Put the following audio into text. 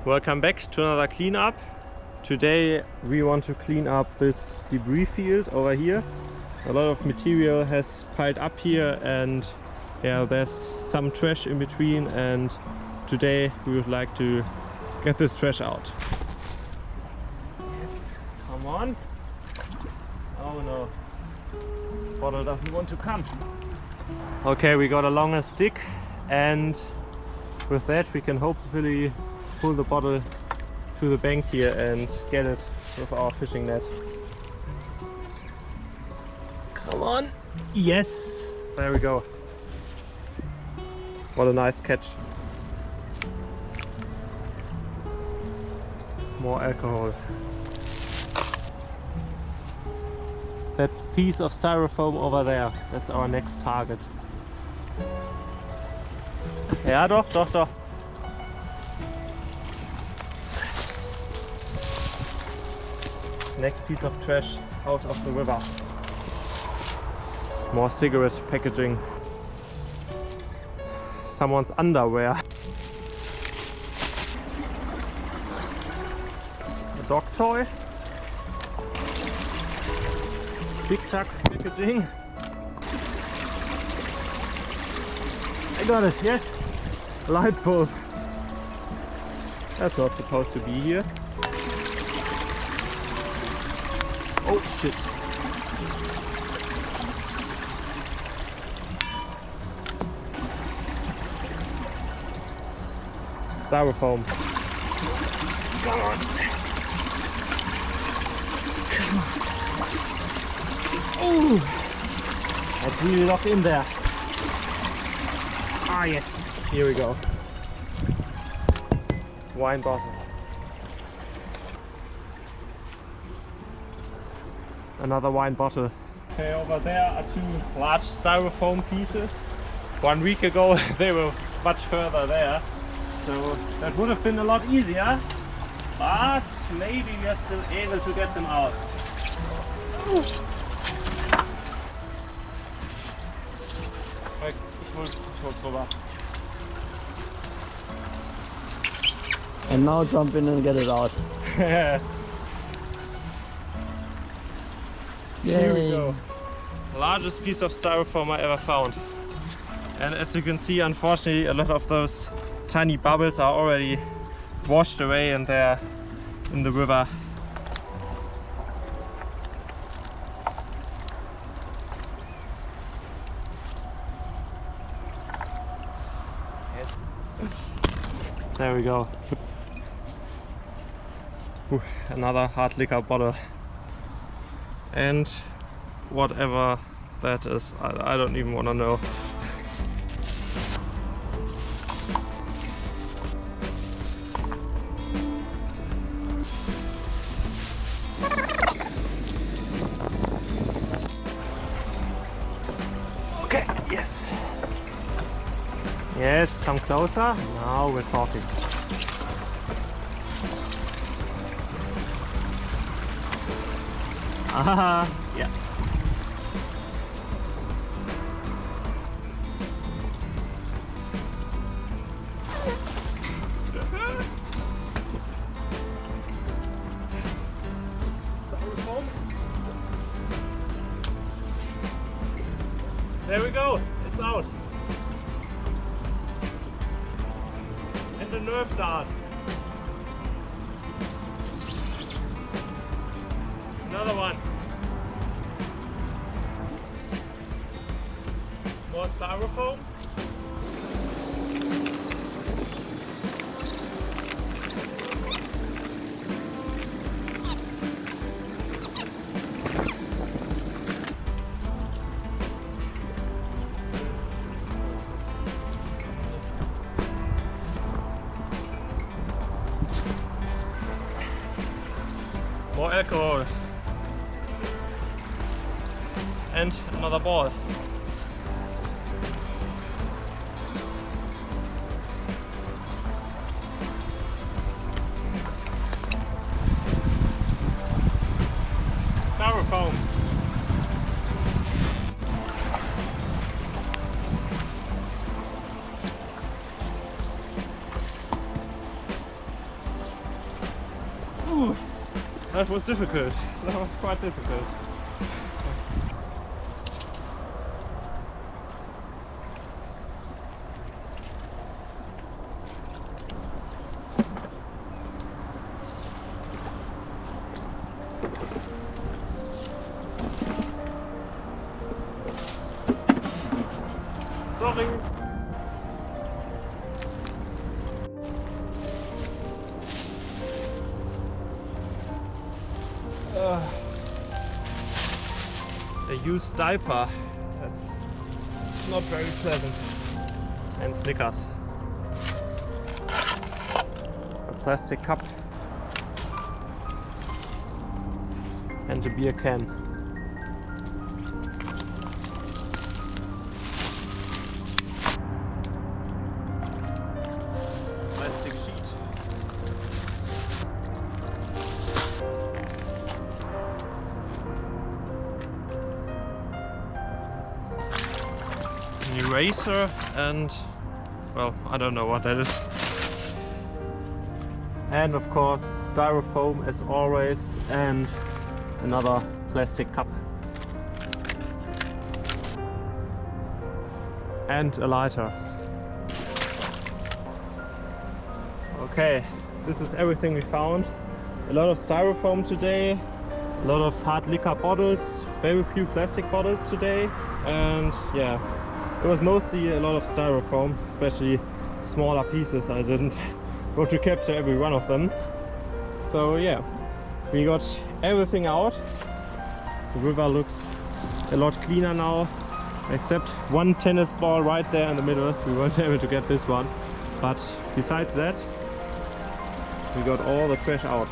welcome back to another cleanup. Today we want to clean up this debris field over here. A lot of material has piled up here and yeah, there's some trash in between, and today we would like to get this trash out. Yes, come on. Oh no, bottle doesn't want to come. Okay, we got a longer stick, and with that we can hopefully pull the bottle to the bank here and get it with our fishing net. Come on! Yes! There we go. What a nice catch. More alcohol. That piece of styrofoam over there, that's our next target. Ja, doch, doch, doch. Next piece of trash out of the river. More cigarette packaging. Someone's underwear. A dog toy. Tic Tac packaging. I got it, yes! Light bulb. That's not supposed to be here. Oh shit. Styrofoam. Come on. Come on. Ooh. That's really locked in there. Ah yes. Here we go. Wine bottle. Another wine bottle. Okay, over there are two large styrofoam pieces. 1 week ago they were much further there, so that would have been a lot easier, but maybe we are still able to get them out. Ich hol's rüber. And now jump in and get it out. Here we go. Largest piece of styrofoam I ever found. And as you can see, unfortunately, a lot of those tiny bubbles are already washed away and they're in the river. Yes. There we go. Ooh, another hard liquor bottle. And whatever that is, I don't even want to know. Okay, yes. Yes, come closer. Now we're talking. Ah, yeah. Styrofoam. There we go. It's out. And the nerve dart. Another one. More styrofoam. More alcohol. And another ball. Styrofoam. Ooh, that was difficult. That was quite difficult. Sorry. A used diaper. That's not very pleasant. And Snickers. A plastic cup. And a beer can. Plastic sheet. An eraser and, well, I don't know what that is. And of course styrofoam as always, and another plastic cup. And a lighter. Okay, this is everything we found. A lot of styrofoam today, a lot of hard liquor bottles, very few plastic bottles today, and yeah, it was mostly a lot of styrofoam, especially smaller pieces. I didn't want to capture every one of them. So yeah, we got everything out. The river looks a lot cleaner now, except one tennis ball right there in the middle. We weren't able to get this one, but besides that, we got all the trash out.